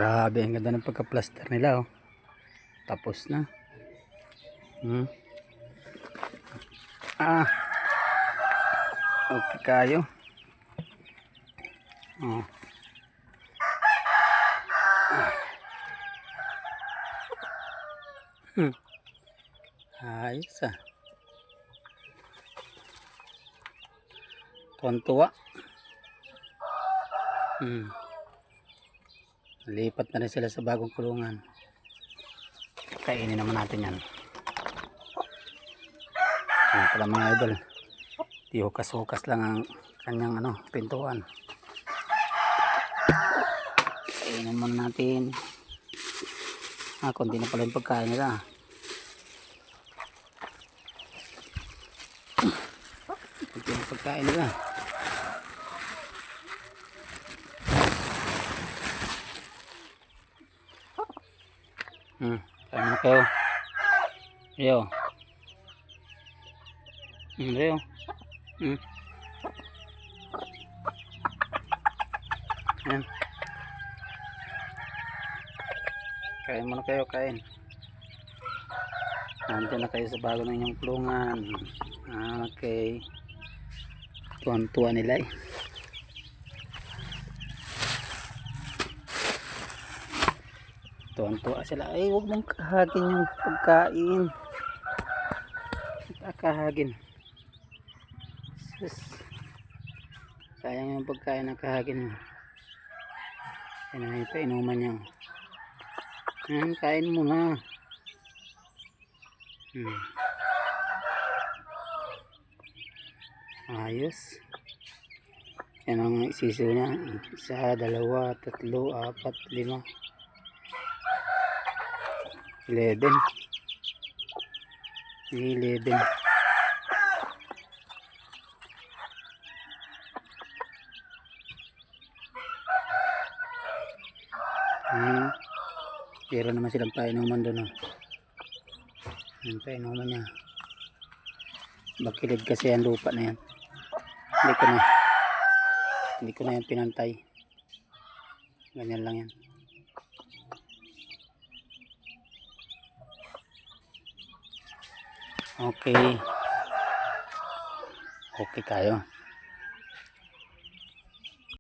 Grabe, ang ganda ng pagka-plaster nila, oh. Tapos na. Okay kayo. Oh. Ayos ah. Tuwan-tuwa. Lipat na rin sila sa bagong kulungan. Kainin naman natin yan. Yan pala mga idol. Di hukas-hukas lang ang kanyang pintuan. Kainin muna natin. Kundi na pala yung pagkain nila. Kundi yung pagkain nila. Kain mo na kayo. Ayo. Ayo. Ayan. Kain muna kayo, kain. Nandiyan na kayo sa bago ng inyong kulungan. Okay. Tuwan-tuwa nila eh. Tuwan-tuwa sila. Ay, huwag mong kahagin yung pagkain. Kahagin. Sus. Sayang yung pagkain ng kahagin mo. Yan na yung painuman niya. Yan, kain mo na. Ayos. Yan ang isiso niya. 1, 2, 3, 4, 5, 11. 11. Pero naman silang painuman doon. Yung painuman niya. Bakilid kasi ang lupa na yan. Hindi ko na yan pinantay. Ganyan lang yan. Okay. Okay kayo.